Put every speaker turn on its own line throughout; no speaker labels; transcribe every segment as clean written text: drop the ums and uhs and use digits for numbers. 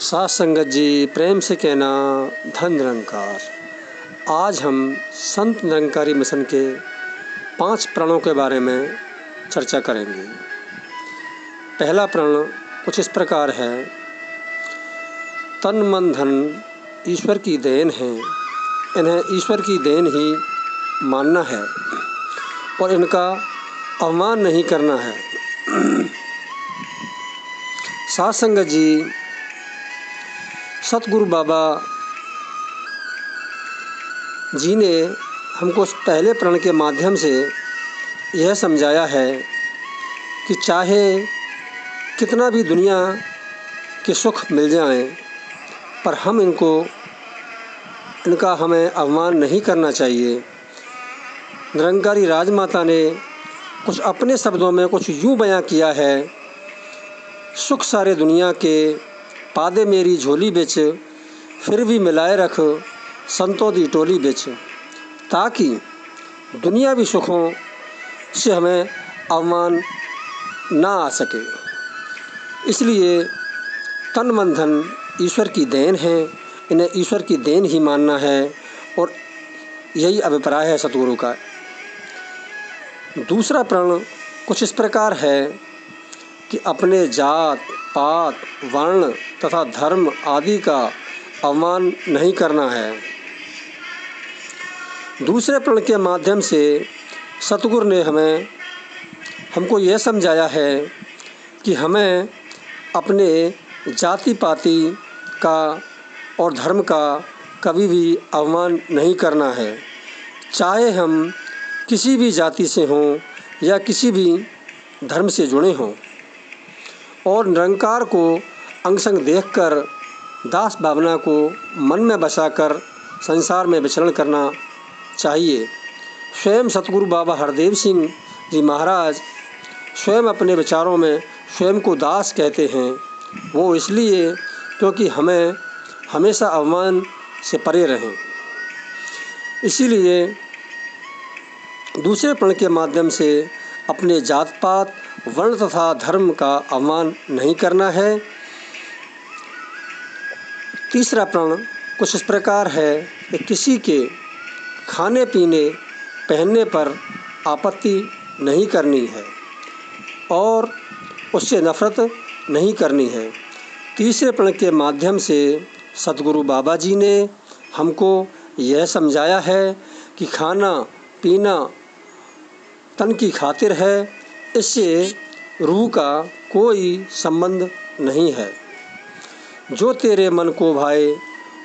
साथ संगत जी, प्रेम से कहना धन निरंकार। आज हम संत निरंकारी मिशन के 5 प्रणों के बारे में चर्चा करेंगे। पहला प्रण कुछ इस प्रकार है। तन मन धन ईश्वर की देन है, इन्हें ईश्वर की देन ही मानना है और इनका अवमान नहीं करना है। साथ संगत जी, सतगुरु बाबा जी ने हमको पहले प्रण के माध्यम से यह समझाया है कि चाहे कितना भी दुनिया के सुख मिल जाएं, पर इनका हमें अवमान नहीं करना चाहिए। निरंकारी राजमाता ने कुछ अपने शब्दों में कुछ यूँ बयां किया है। सुख सारे दुनिया के पादे मेरी झोली बिच, फिर भी मिलाए रख संतों दी टोली बिच, ताकि दुनियावी सुखों से हमें अवमान ना आ सके। इसलिए तन मन धन ईश्वर की देन है, इन्हें ईश्वर की देन ही मानना है और यही अभिप्राय है सतगुरु का। दूसरा प्रण कुछ इस प्रकार है कि अपने जात पात वर्ण तथा धर्म आदि का अवमान नहीं करना है। दूसरे प्रण के माध्यम से सतगुरु ने हमको यह समझाया है कि हमें अपने जाति पाति का और धर्म का कभी भी अवमान नहीं करना है। चाहे हम किसी भी जाति से हों या किसी भी धर्म से जुड़े हों, और निरंकार को अंग संग देखकर दास भावना को मन में बसाकर संसार में विचरण करना चाहिए। स्वयं सतगुरु बाबा हरदेव सिंह जी महाराज स्वयं अपने विचारों में स्वयं को दास कहते हैं। वो इसलिए क्योंकि हमें हमेशा अवमान से परे रहें। इसीलिए दूसरे प्रण के माध्यम से अपने जात पात वर्ण तथा धर्म का अवमान नहीं करना है। तीसरा प्रण कुछ इस प्रकार है कि किसी के खाने पीने पहनने पर आपत्ति नहीं करनी है और उससे नफरत नहीं करनी है। तीसरे प्रण के माध्यम से सतगुरु बाबा जी ने हमको यह समझाया है कि खाना पीना तन की खातिर है, इससे रूह का कोई संबंध नहीं है। जो तेरे मन को भाए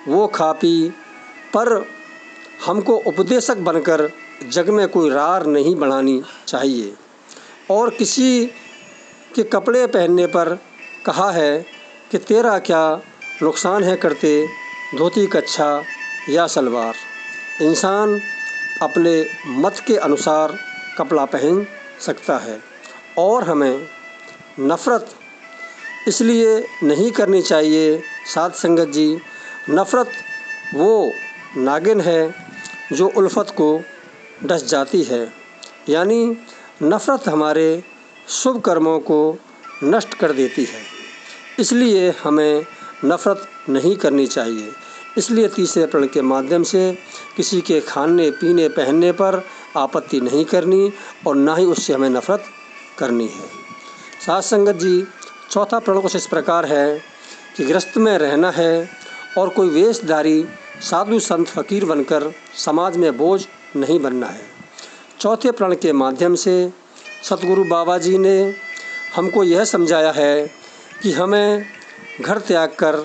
वो खा पी, पर हमको उपदेशक बनकर जग में कोई रार नहीं बढ़ानी चाहिए। और किसी के कपड़े पहनने पर कहा है कि तेरा क्या नुकसान है करते धोती कच्छा या सलवार। इंसान अपने मत के अनुसार कपड़ा पहन सकता है और हमें नफ़रत इसलिए नहीं करनी चाहिए। साथ संगत जी, नफ़रत वो नागिन है जो उल्फत को डस जाती है, यानी नफ़रत हमारे शुभ कर्मों को नष्ट कर देती है। इसलिए हमें नफ़रत नहीं करनी चाहिए। इसलिए तीसरे प्रण के माध्यम से किसी के खाने पीने पहनने पर आपत्ति नहीं करनी और ना ही उससे हमें नफ़रत करनी है। साथ संगत जी, चौथा प्रण कुछ इस प्रकार है कि गृहस्थ में रहना है और कोई वेशधारी साधु संत फकीर बनकर समाज में बोझ नहीं बनना है। चौथे प्रण के माध्यम से सतगुरु बाबा जी ने हमको यह समझाया है कि हमें घर त्याग कर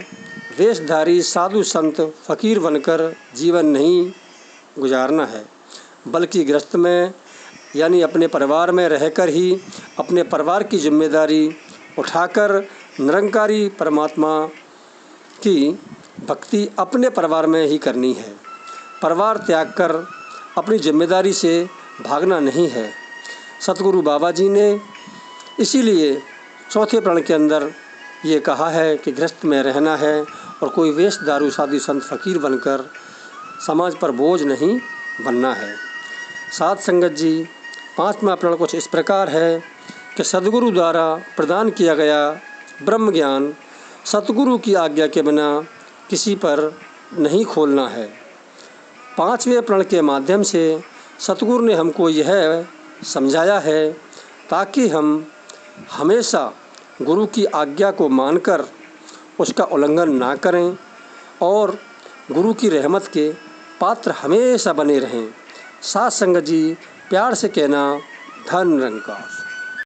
वेशधारी साधु संत फकीर बनकर जीवन नहीं गुजारना है, बल्कि गृहस्थ में यानी अपने परिवार में रहकर ही अपने परिवार की जिम्मेदारी उठाकर निरंकारी परमात्मा की भक्ति अपने परिवार में ही करनी है। परिवार त्याग कर अपनी जिम्मेदारी से भागना नहीं है। सतगुरु बाबा जी ने इसीलिए चौथे प्रण के अंदर ये कहा है कि गृहस्थ में रहना है और कोई वेश दारू साधु संत फकीर बनकर समाज पर बोझ नहीं बनना है। साथ संगत जी, 5वां प्रण कुछ इस प्रकार है कि सद्गुरु द्वारा प्रदान किया गया ब्रह्म ज्ञान सतगुरु की आज्ञा के बिना किसी पर नहीं खोलना है। 5वें प्रण के माध्यम से सतगुरु ने हमको यह समझाया है ताकि हम हमेशा गुरु की आज्ञा को मानकर उसका उल्लंघन ना करें और गुरु की रहमत के पात्र हमेशा बने रहें। साथ संगत जी, प्यार से कहना धन निरंकार।